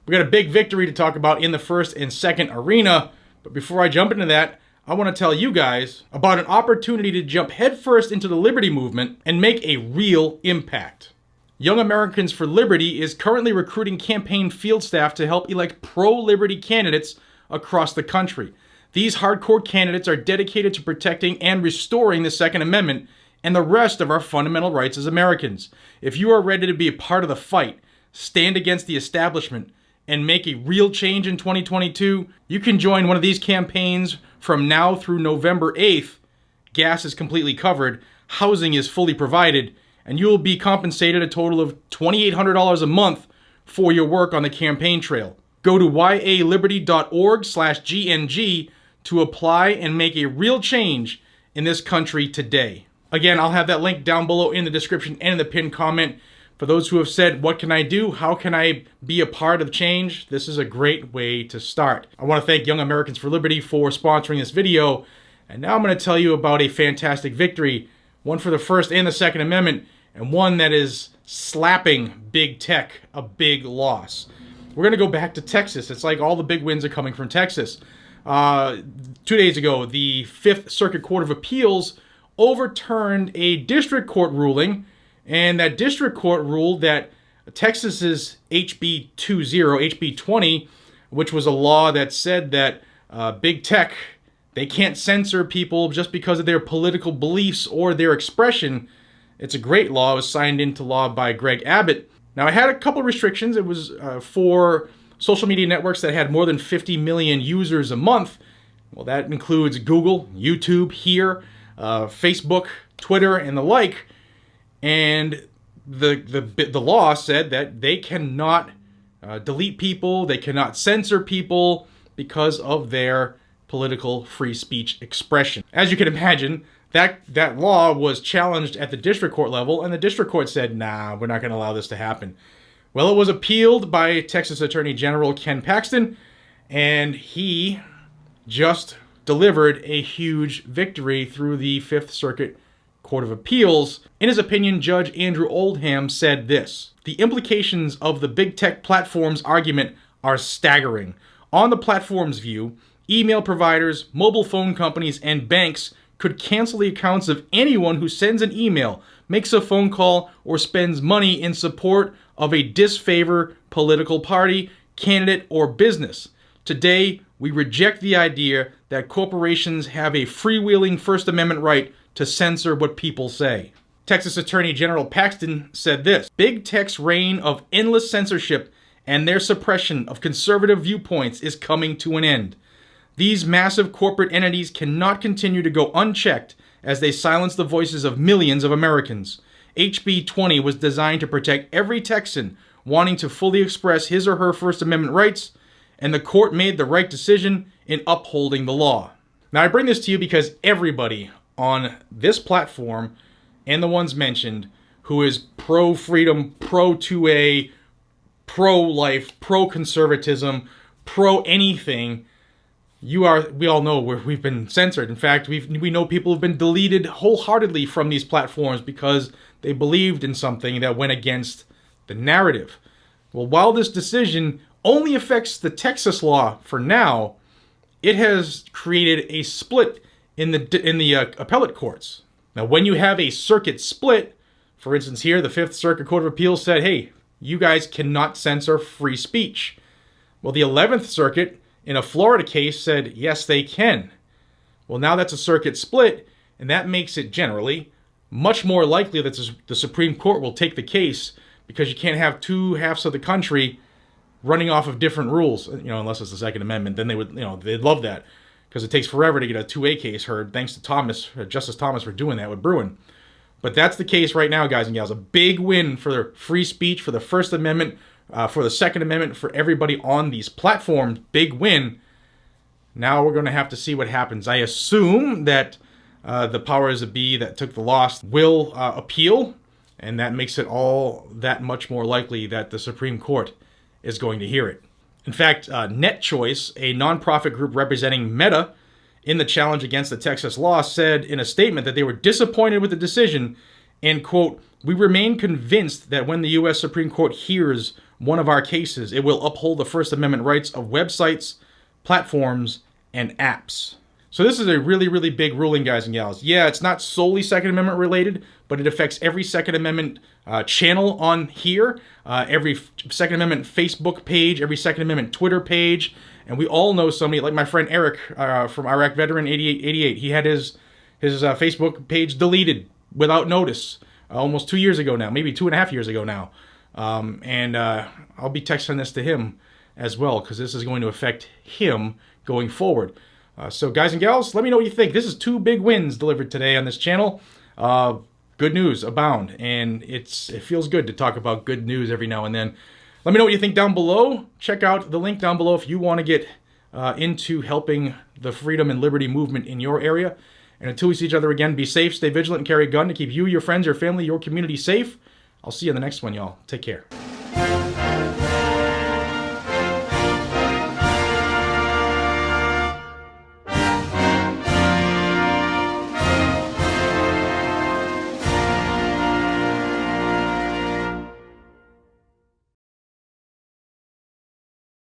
We got a big victory to talk about in the first and second arena, but before I jump into that, I want to tell you guys about an opportunity to jump headfirst into the liberty movement and make a real impact. Young Americans for Liberty is currently recruiting campaign field staff to help elect pro-liberty candidates across the country. These hardcore candidates are dedicated to protecting and restoring the Second Amendment and the rest of our fundamental rights as Americans. If you are ready to be a part of the fight, stand against the establishment, and make a real change in 2022, you can join one of these campaigns from now through November 8th. Gas is completely covered, housing is fully provided, and you will be compensated a total of $2,800 a month for your work on the campaign trail. Go to yaliberty.org/GNG to apply and make a real change in this country today. Again, I'll have that link down below in the description and in the pinned comment. For those who have said, what can I do? How can I be a part of change? This is a great way to start. I want to thank Young Americans for Liberty for sponsoring this video. And now I'm going to tell you about a fantastic victory, one for the First and the Second Amendment, and one that is slapping big tech a big loss. We're going to go back to Texas. It's like all the big wins are coming from Texas. 2 days ago, the Fifth Circuit Court of Appeals overturned a district court ruling, and that district court ruled that Texas's HB 20, which was a law that said that big tech, they can't censor people just because of their political beliefs or their expression. It's a great law. It was signed into law by Greg Abbott. Now, it had a couple restrictions. It was for social media networks that had more than 50 million users a month. Well, that includes Google, YouTube, here, Facebook, Twitter, and the like. And the law said that they cannot delete people, they cannot censor people because of their political free speech expression. As you can imagine, that law was challenged at the district court level, and the district court said, nah, we're not going to allow this to happen. Well, it was appealed by Texas Attorney General Ken Paxton, and he just delivered a huge victory through the Fifth Circuit Court of Appeals. In his opinion, Judge Andrew Oldham said this: the implications of the big tech platforms argument are staggering. On the platform's view, email providers, mobile phone companies, and banks could cancel the accounts of anyone who sends an email, makes a phone call, or spends money in support of a disfavored political party, candidate, or business. Today, we reject the idea that corporations have a freewheeling First Amendment right to censor what people say. Texas Attorney General Paxton said this: big tech's reign of endless censorship and their suppression of conservative viewpoints is coming to an end. These massive corporate entities cannot continue to go unchecked as they silence the voices of millions of Americans. HB 20 was designed to protect every Texan wanting to fully express his or her First Amendment rights, and the court made the right decision in upholding the law. Now, I bring this to you because everybody on this platform and the ones mentioned who is pro-freedom, pro-2A, pro-life, pro-conservatism, pro-anything, we all know we've been censored. In fact, we know people have been deleted wholeheartedly from these platforms because they believed in something that went against the narrative. Well, while this decision only affects the Texas law for now, it has created a split in the appellate courts. Now, when you have a circuit split, for instance here, the Fifth Circuit Court of Appeals said, hey, you guys cannot censor free speech. Well, the 11th Circuit, in a Florida case, said, yes, they can. Well, now that's a circuit split, and that makes it generally much more likely that the Supreme Court will take the case, because you can't have two halves of the country running off of different rules, unless it's the Second Amendment. Then they'd love that, because it takes forever to get a 2A case heard, thanks to Justice Thomas for doing that with Bruin. But that's the case right now, guys and gals. A big win for free speech, for the First Amendment, for the Second Amendment, for everybody on these platforms. Big win. Now we're going to have to see what happens. I assume that the powers that be that took the loss will appeal, and that makes it all that much more likely that the Supreme Court is going to hear it. In fact, NetChoice, a nonprofit group representing Meta in the challenge against the Texas law, said in a statement that they were disappointed with the decision and, quote, we remain convinced that when the U.S. Supreme Court hears one of our cases. It will uphold the First Amendment rights of websites, platforms, and apps. So this is a really, really big ruling, guys and gals. Yeah, it's not solely Second Amendment related, but it affects every Second Amendment channel on here, every Second Amendment Facebook page, every Second Amendment Twitter page. And we all know somebody, like my friend Eric from Iraq Veteran 8888. He had his Facebook page deleted without notice almost 2 years ago now, maybe 2.5 years ago now. And I'll be texting this to him as well, because this is going to affect him going forward. So guys and gals, let me know what you think. This is 2 big wins delivered today on this channel. Good news abound, and it feels good to talk about good news every now and then. Let me know what you think down below. Check out the link down below if you want to get into helping the freedom and liberty movement in your area. And until we see each other again, be safe, stay vigilant, and carry a gun to keep you, your friends, your family, your community safe. I'll see you in the next one, y'all. Take care.